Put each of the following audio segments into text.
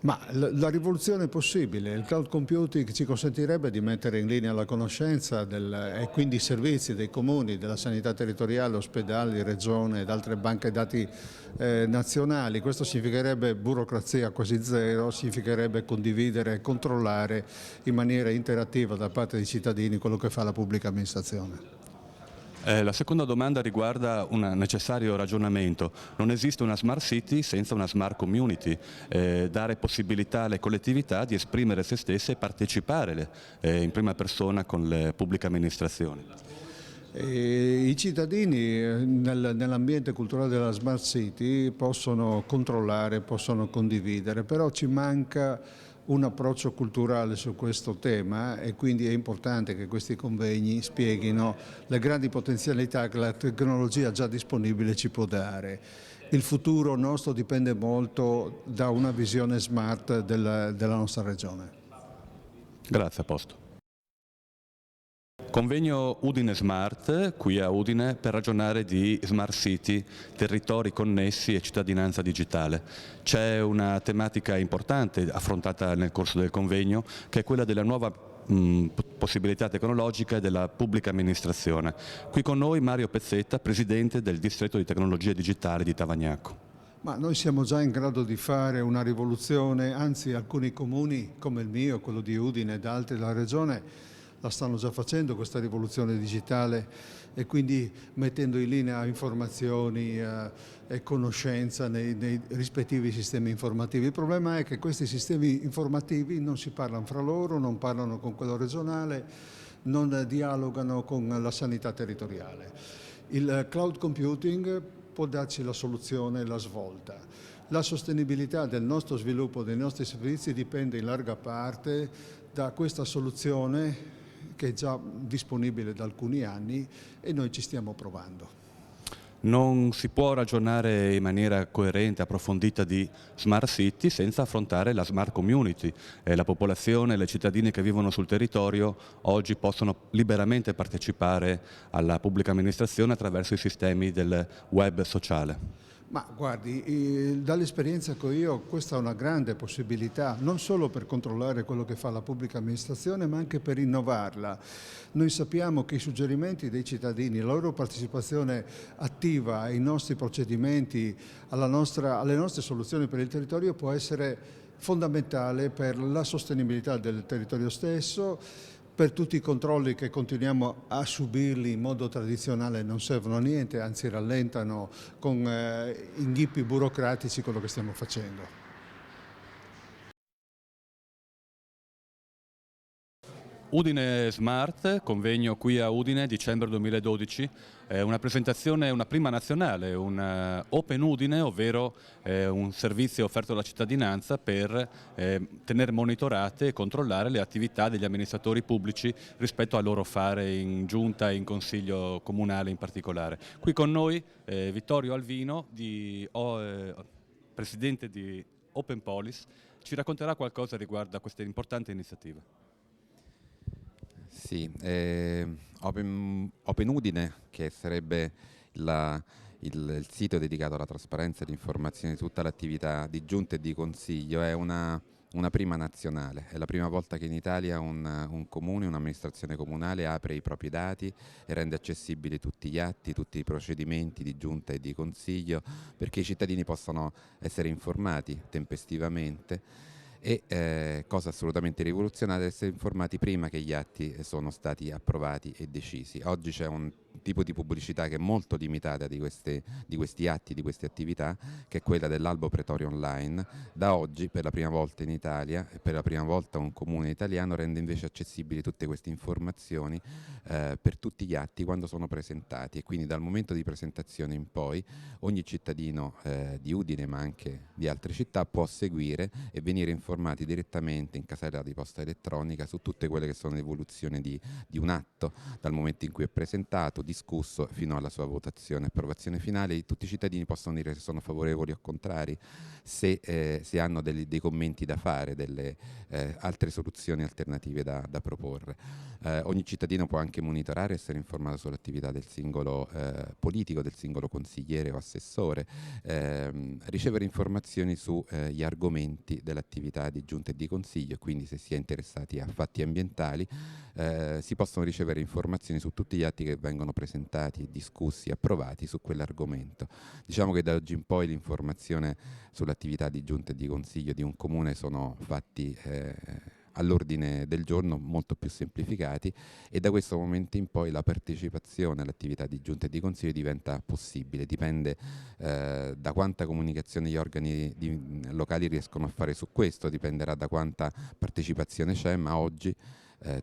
Ma la rivoluzione è possibile, il cloud computing ci consentirebbe di mettere in linea la conoscenza e quindi i servizi dei comuni, della sanità territoriale, ospedali, regione ed altre banche dati nazionali. Questo significherebbe burocrazia quasi zero, significherebbe condividere e controllare in maniera interattiva da parte dei cittadini quello che fa la pubblica amministrazione. La seconda domanda riguarda un necessario ragionamento. Non esiste una smart city senza una smart community. Dare possibilità alle collettività di esprimere se stesse e partecipare in prima persona con le pubbliche amministrazioni. I cittadini nell'ambiente culturale della Smart City possono controllare, possono condividere, però ci manca un approccio culturale su questo tema e quindi è importante che questi convegni spieghino le grandi potenzialità che la tecnologia già disponibile ci può dare. Il futuro nostro dipende molto da una visione smart della nostra regione. Grazie, a posto. Convegno Udine Smart, qui a Udine, per ragionare di Smart City, territori connessi e cittadinanza digitale. C'è una tematica importante affrontata nel corso del convegno, che è quella della nuova possibilità tecnologica della pubblica amministrazione. Qui con noi Mario Pezzetta, Presidente del Distretto di Tecnologia Digitale di Tavagnacco. Ma noi siamo già in grado di fare una rivoluzione, anzi alcuni comuni come il mio, quello di Udine ed altri della regione, la stanno già facendo questa rivoluzione digitale e quindi mettendo in linea informazioni e conoscenza nei rispettivi sistemi informativi. Il problema è che questi sistemi informativi non si parlano fra loro, non parlano con quello regionale, non dialogano con la sanità territoriale. Il cloud computing può darci la soluzione, la svolta. La sostenibilità del nostro sviluppo, dei nostri servizi dipende in larga parte da questa soluzione che è già disponibile da alcuni anni e noi ci stiamo provando. Non si può ragionare in maniera coerente, approfondita di smart city senza affrontare la smart community. La popolazione, le cittadini che vivono sul territorio oggi possono liberamente partecipare alla pubblica amministrazione attraverso i sistemi del web sociale. Ma guardi, dall'esperienza che ho io questa è una grande possibilità, non solo per controllare quello che fa la pubblica amministrazione, ma anche per innovarla. Noi sappiamo che i suggerimenti dei cittadini, la loro partecipazione attiva ai nostri procedimenti, alle nostre soluzioni per il territorio può essere fondamentale per la sostenibilità del territorio stesso, per tutti i controlli che continuiamo a subirli in modo tradizionale non servono a niente, anzi rallentano con inghippi burocratici quello che stiamo facendo. Udine Smart, convegno qui a Udine, dicembre 2012, una presentazione, una prima nazionale, un Open Udine, ovvero un servizio offerto alla cittadinanza per tenere monitorate e controllare le attività degli amministratori pubblici rispetto al loro fare in giunta e in consiglio comunale in particolare. Qui con noi Vittorio Alvino, presidente di Open Polis, ci racconterà qualcosa riguardo a questa importante iniziativa. Sì, Open Udine, che sarebbe il sito dedicato alla trasparenza e all'informazione di tutta l'attività di giunta e di consiglio, è una prima nazionale. È la prima volta che in Italia un comune, un'amministrazione comunale apre i propri dati e rende accessibili tutti gli atti, tutti i procedimenti di giunta e di consiglio, perché i cittadini possano essere informati tempestivamente e, cosa assolutamente rivoluzionaria, essere informati prima che gli atti sono stati approvati e decisi. Oggi c'è un tipo di pubblicità che è molto limitata di questi atti, di queste attività, che è quella dell'albo pretorio online. Da oggi, per la prima volta in Italia e per la prima volta un comune italiano rende invece accessibili tutte queste informazioni per tutti gli atti quando sono presentati, e quindi dal momento di presentazione in poi ogni cittadino di Udine, ma anche di altre città, può seguire e venire informati direttamente in casella di posta elettronica su tutte quelle che sono le evoluzioni di un atto, dal momento in cui è presentato, discusso fino alla sua votazione e approvazione finale. Tutti i cittadini possono dire se sono favorevoli o contrari, se hanno dei commenti da fare, delle altre soluzioni alternative da proporre. Ogni cittadino può anche monitorare e essere informato sull'attività del singolo politico, del singolo consigliere o assessore, ricevere informazioni sugli argomenti dell'attività di giunta e di consiglio, quindi se si è interessati a fatti ambientali si possono ricevere informazioni su tutti gli atti che vengono presentati, discussi, approvati su quell'argomento. Diciamo che da oggi in poi l'informazione sull'attività di giunta e di consiglio di un comune sono fatti all'ordine del giorno, molto più semplificati, e da questo momento in poi la partecipazione all'attività di giunta e di consiglio diventa possibile. Dipende da quanta comunicazione gli organi locali riescono a fare su questo, dipenderà da quanta partecipazione c'è, ma oggi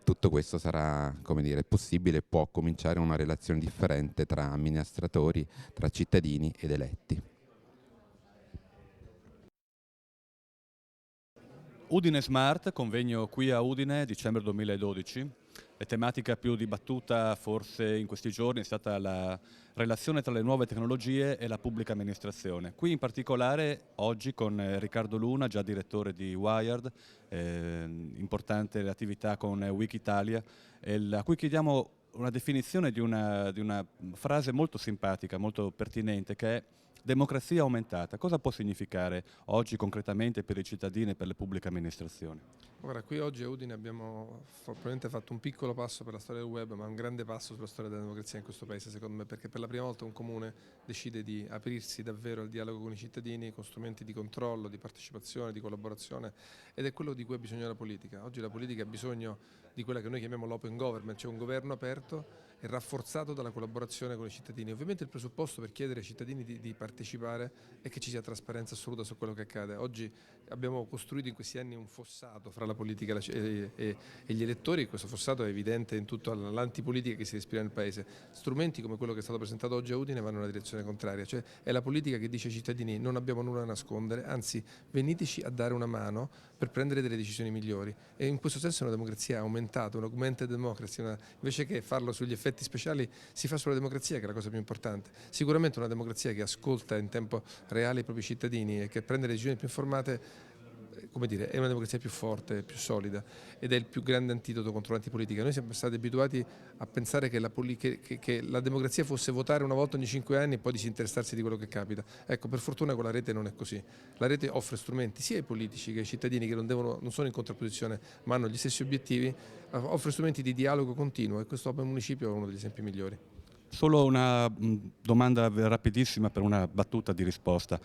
tutto questo sarà, come dire, possibile e può cominciare una relazione differente tra amministratori, tra cittadini ed eletti. Udine Smart, convegno qui a Udine, dicembre 2012. La tematica più dibattuta forse in questi giorni è stata la relazione tra le nuove tecnologie e la pubblica amministrazione. Qui in particolare oggi con Riccardo Luna, già direttore di Wired, importante l'attività con Wikitalia, a cui chiediamo una definizione di una frase molto simpatica, molto pertinente, che è democrazia aumentata. Cosa può significare oggi concretamente per i cittadini e per le pubbliche amministrazioni? Guarda, qui oggi a Udine abbiamo probabilmente fatto un piccolo passo per la storia del web, ma un grande passo sulla storia della democrazia in questo paese, secondo me, perché per la prima volta un comune decide di aprirsi davvero al dialogo con i cittadini con strumenti di controllo, di partecipazione, di collaborazione, ed è quello di cui ha bisogno la politica. Oggi la politica ha bisogno di quella che noi chiamiamo l'open government, cioè un governo aperto e rafforzato dalla collaborazione con i cittadini. Ovviamente il presupposto per chiedere ai cittadini di partecipare è che ci sia trasparenza assoluta su quello che accade. Oggi abbiamo costruito in questi anni un fossato fra la politica e gli elettori, e questo fossato è evidente in tutta l'antipolitica che si respira nel paese. Strumenti come quello che è stato presentato oggi a Udine vanno nella direzione contraria, cioè è la politica che dice ai cittadini non abbiamo nulla da nascondere, anzi veniteci a dare una mano per prendere delle decisioni migliori, e in questo senso è una democrazia aumentata, un augmented democracy, invece che farlo sugli effetti speciali si fa sulla democrazia, che è la cosa più importante. Sicuramente una democrazia che ascolta in tempo reale i propri cittadini e che prende le decisioni più informate, come dire, è una democrazia più forte, più solida, ed è il più grande antidoto contro l'antipolitica. Noi siamo stati abituati a pensare che la democrazia fosse votare una volta ogni 5 anni e poi disinteressarsi di quello che capita. Ecco, per fortuna con la rete non è così. La rete offre strumenti sia ai politici che ai cittadini che non sono in contrapposizione ma hanno gli stessi obiettivi, offre strumenti di dialogo continuo, e questo Open Municipio è uno degli esempi migliori. Solo una domanda rapidissima per una battuta di risposta.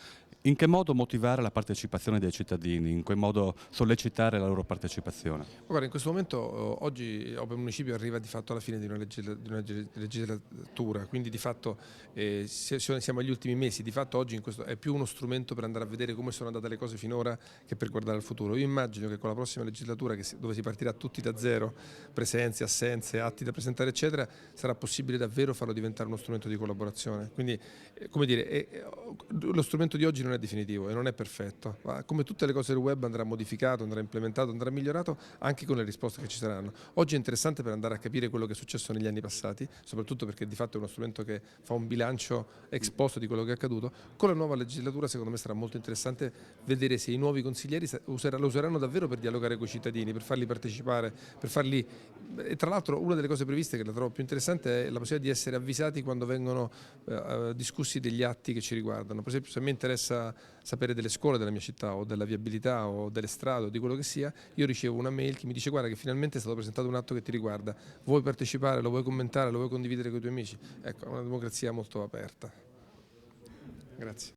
In che modo motivare la partecipazione dei cittadini? In che modo sollecitare la loro partecipazione? Guarda, in questo momento oggi Open Municipio arriva di fatto alla fine di una legislatura, quindi di fatto siamo agli ultimi mesi, di fatto oggi è più uno strumento per andare a vedere come sono andate le cose finora che per guardare al futuro. Io immagino che con la prossima legislatura, dove si partirà tutti da zero, presenze, assenze, atti da presentare eccetera, sarà possibile davvero farlo diventare uno strumento di collaborazione. Quindi, come dire, lo strumento di oggi non è definitivo e non è perfetto, ma come tutte le cose del web andrà modificato, andrà implementato, andrà migliorato anche con le risposte che ci saranno. Oggi è interessante per andare a capire quello che è successo negli anni passati, soprattutto perché di fatto è uno strumento che fa un bilancio ex post di quello che è accaduto. Con la nuova legislatura secondo me sarà molto interessante vedere se i nuovi consiglieri lo useranno davvero per dialogare con i cittadini, per farli partecipare, per farli... E tra l'altro una delle cose previste che la trovo più interessante è la possibilità di essere avvisati quando vengono discussi degli atti che ci riguardano. Per esempio, se mi interessa sapere delle scuole della mia città o della viabilità o delle strade o di quello che sia, io ricevo una mail che mi dice guarda che finalmente è stato presentato un atto che ti riguarda, vuoi partecipare, lo vuoi commentare, lo vuoi condividere con i tuoi amici? Ecco, è una democrazia molto aperta. Grazie.